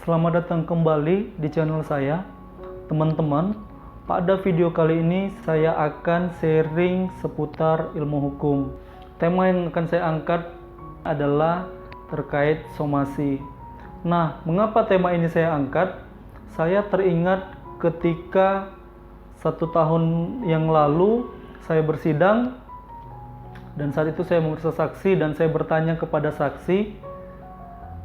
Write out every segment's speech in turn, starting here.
Selamat datang kembali di channel saya, teman-teman. Pada video kali ini saya akan sharing seputar ilmu hukum. Tema yang akan saya angkat adalah terkait somasi. Nah, mengapa tema ini saya angkat? Saya teringat ketika 1 tahun yang lalu saya bersidang, dan saat itu saya memeriksa saksi dan saya bertanya kepada saksi,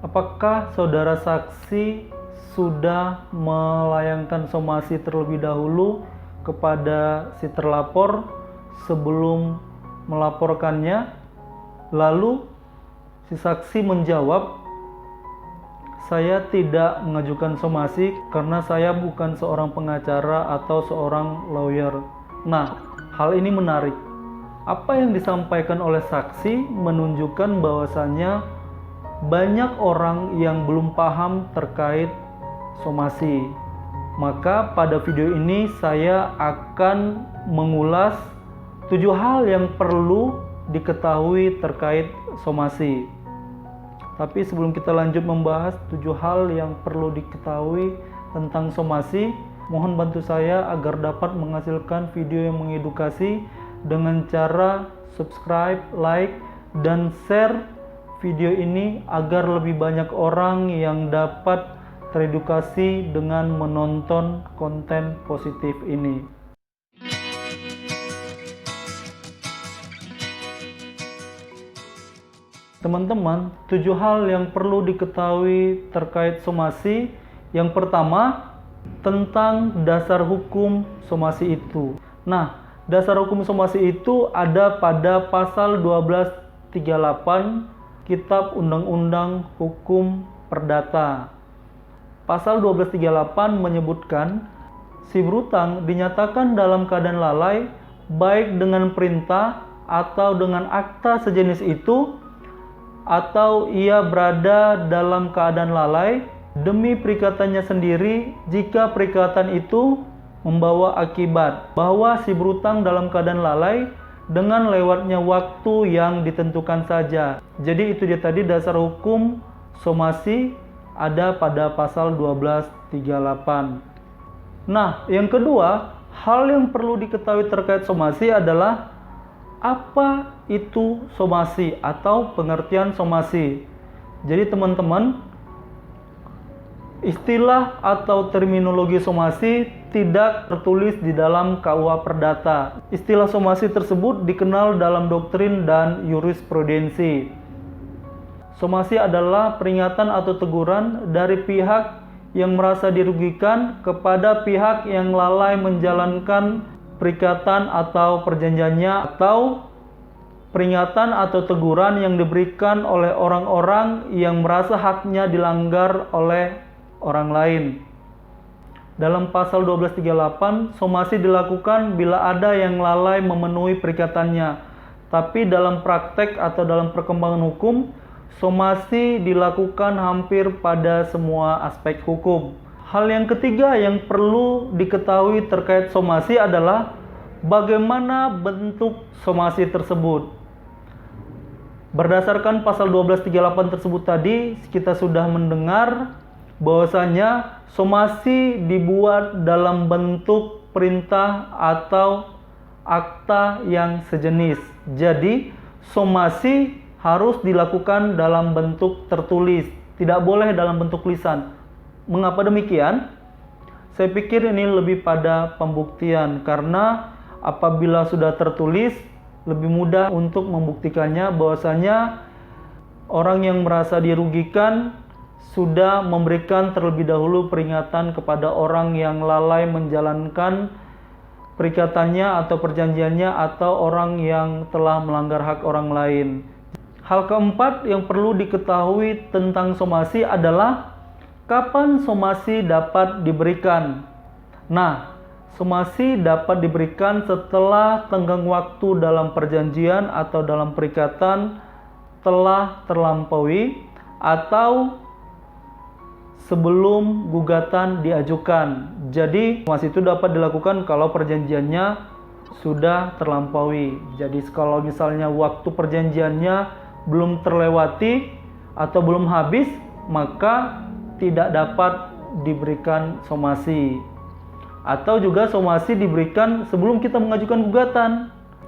apakah saudara saksi sudah melayangkan somasi terlebih dahulu kepada si terlapor sebelum melaporkannya? Lalu si saksi menjawab, saya tidak mengajukan somasi karena saya bukan seorang pengacara atau seorang lawyer. Nah, hal ini menarik. Apa yang disampaikan oleh saksi menunjukkan bahwasannya banyak orang yang belum paham terkait somasi. Maka pada video ini saya akan mengulas 7 hal yang perlu diketahui terkait somasi. Tapi sebelum kita lanjut membahas 7 hal yang perlu diketahui tentang somasi, mohon bantu saya agar dapat menghasilkan video yang mengedukasi dengan cara subscribe, like, dan share video ini agar lebih banyak orang yang dapat teredukasi dengan menonton konten positif ini. Teman-teman, 7 hal yang perlu diketahui terkait somasi. Yang pertama, tentang dasar hukum somasi itu. Nah, dasar hukum somasi itu ada pada pasal 1238 Kitab Undang-Undang Hukum Perdata. Pasal 1238 menyebutkan si berutang dinyatakan dalam keadaan lalai baik dengan perintah atau dengan akta sejenis itu, atau ia berada dalam keadaan lalai demi perikatannya sendiri jika perikatan itu membawa akibat bahwa si berutang dalam keadaan lalai dengan lewatnya waktu yang ditentukan saja. Jadi itu dia tadi dasar hukum somasi ada pada pasal 1238. Nah, yang kedua, hal yang perlu diketahui terkait somasi adalah apa itu somasi atau pengertian somasi. Jadi teman-teman, istilah atau terminologi somasi tidak tertulis di dalam KUH Perdata. Istilah somasi tersebut dikenal dalam doktrin dan jurisprudensi. Somasi adalah peringatan atau teguran dari pihak yang merasa dirugikan kepada pihak yang lalai menjalankan perikatan atau perjanjiannya, atau peringatan atau teguran yang diberikan oleh orang-orang yang merasa haknya dilanggar oleh orang lain. Dalam pasal 1238, somasi dilakukan bila ada yang lalai memenuhi perikatannya. Tapi dalam praktek atau dalam perkembangan hukum, somasi dilakukan hampir pada semua aspek hukum. Hal yang ketiga yang perlu diketahui terkait somasi adalah bagaimana bentuk somasi tersebut. Berdasarkan pasal 1238 tersebut tadi, kita sudah mendengar bahwasanya somasi dibuat dalam bentuk perintah atau akta yang sejenis. Jadi, somasi harus dilakukan dalam bentuk tertulis, tidak boleh dalam bentuk lisan. Mengapa demikian? Saya pikir ini lebih pada pembuktian, karena apabila sudah tertulis, lebih mudah untuk membuktikannya bahwasanya orang yang merasa dirugikan sudah memberikan terlebih dahulu peringatan kepada orang yang lalai menjalankan perikatannya atau perjanjiannya, atau orang yang telah melanggar hak orang lain. Hal keempat yang perlu diketahui tentang somasi adalah kapan somasi dapat diberikan. Nah, somasi dapat diberikan setelah tenggang waktu dalam perjanjian atau dalam perikatan telah terlampaui atau sebelum gugatan diajukan. Jadi, somasi itu dapat dilakukan kalau perjanjiannya sudah terlampaui. Jadi, kalau misalnya waktu perjanjiannya belum terlewati atau belum habis, maka tidak dapat diberikan somasi. Atau juga somasi diberikan sebelum kita mengajukan gugatan.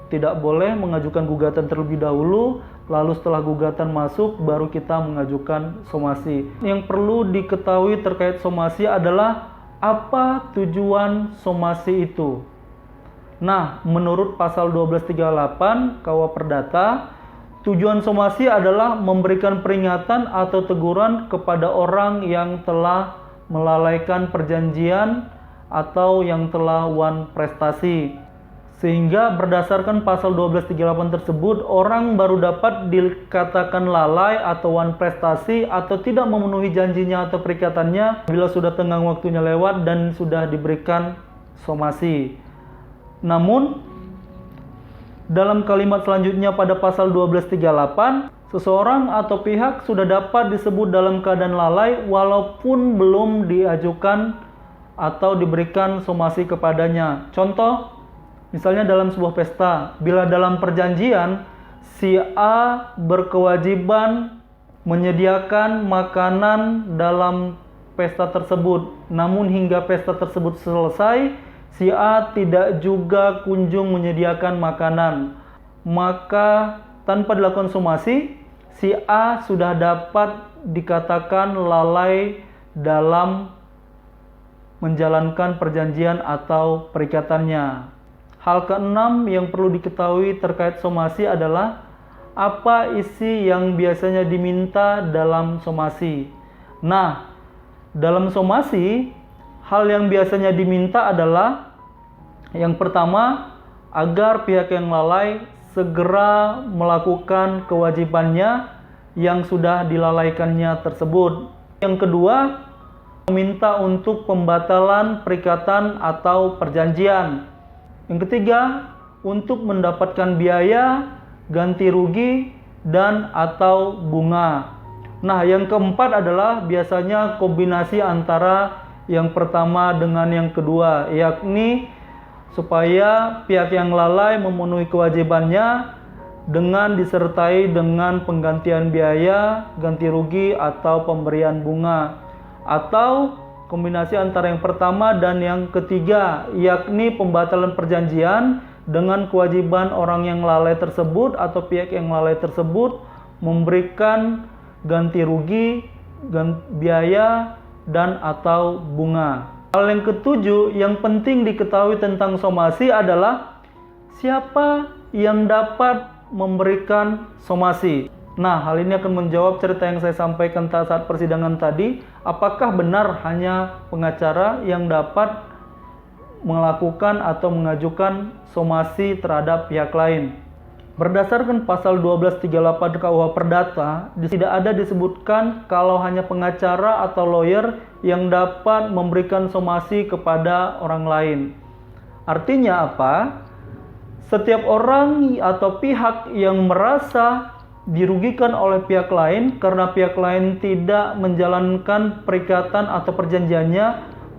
Tidak boleh mengajukan gugatan terlebih dahulu, lalu setelah gugatan masuk baru kita mengajukan somasi. Yang perlu diketahui terkait somasi adalah apa tujuan somasi itu. Nah, menurut pasal 1238 KUH Perdata, tujuan somasi adalah memberikan peringatan atau teguran kepada orang yang telah melalaikan perjanjian atau yang telah wan prestasi. Sehingga berdasarkan pasal 1238 tersebut, orang baru dapat dikatakan lalai atau wan prestasi atau tidak memenuhi janjinya atau perikatannya bila sudah tenggang waktunya lewat dan sudah diberikan somasi. Namun, dalam kalimat selanjutnya pada pasal 1238, seseorang atau pihak sudah dapat disebut dalam keadaan lalai walaupun belum diajukan atau diberikan somasi kepadanya. Contoh, misalnya dalam sebuah pesta, bila dalam perjanjian si A berkewajiban menyediakan makanan dalam pesta tersebut, namun hingga pesta tersebut selesai, si A tidak juga kunjung menyediakan makanan, maka tanpa dilakukan somasi, si A sudah dapat dikatakan lalai dalam menjalankan perjanjian atau perikatannya. Hal keenam yang perlu diketahui terkait somasi adalah apa isi yang biasanya diminta dalam somasi. Nah, dalam somasi, hal yang biasanya diminta adalah yang pertama, agar pihak yang lalai segera melakukan kewajibannya yang sudah dilalaikannya tersebut. Yang kedua, meminta untuk pembatalan perikatan atau perjanjian. Yang ketiga, untuk mendapatkan biaya, ganti rugi, dan atau bunga. Nah, yang keempat adalah biasanya kombinasi antara yang pertama dengan yang kedua, yakni supaya pihak yang lalai memenuhi kewajibannya dengan disertai dengan penggantian biaya, ganti rugi, atau pemberian bunga. Atau kombinasi antara yang pertama dan yang ketiga, yakni pembatalan perjanjian dengan kewajiban orang yang lalai tersebut atau pihak yang lalai tersebut memberikan ganti rugi, biaya, dan atau bunga. Hal yang ketujuh yang penting diketahui tentang somasi adalah siapa yang dapat memberikan somasi. Nah, hal ini akan menjawab cerita yang saya sampaikan saat persidangan tadi. Apakah benar hanya pengacara yang dapat melakukan atau mengajukan somasi terhadap pihak lain? Berdasarkan pasal 1238 KUH Perdata, tidak ada disebutkan kalau hanya pengacara atau lawyer yang dapat memberikan somasi kepada orang lain. Artinya apa? Setiap orang atau pihak yang merasa dirugikan oleh pihak lain karena pihak lain tidak menjalankan perikatan atau perjanjiannya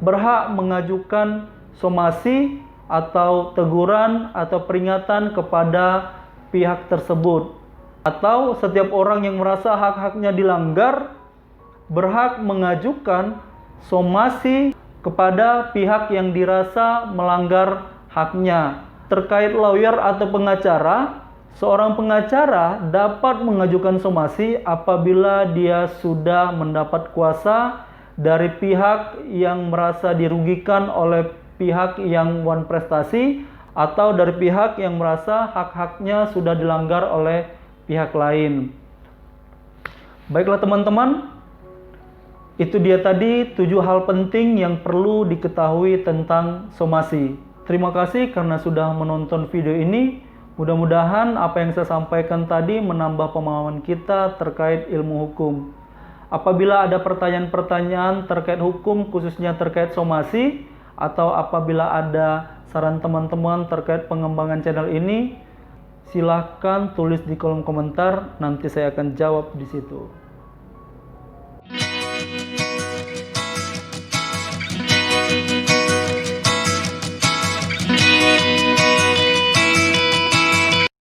berhak mengajukan somasi atau teguran atau peringatan kepada pihak tersebut. Atau setiap orang yang merasa hak-haknya dilanggar berhak mengajukan somasi kepada pihak yang dirasa melanggar haknya. Terkait lawyer atau pengacara, seorang pengacara dapat mengajukan somasi apabila dia sudah mendapat kuasa dari pihak yang merasa dirugikan oleh pihak yang wan prestasi atau dari pihak yang merasa hak-haknya sudah dilanggar oleh pihak lain. Baiklah teman-teman, itu dia tadi 7 hal penting yang perlu diketahui tentang somasi. Terima kasih karena sudah menonton video ini. Mudah-mudahan apa yang saya sampaikan tadi menambah pemahaman kita terkait ilmu hukum. Apabila ada pertanyaan-pertanyaan terkait hukum, khususnya terkait somasi, atau apabila ada saran teman-teman terkait pengembangan channel ini, silahkan tulis di kolom komentar, nanti saya akan jawab di situ.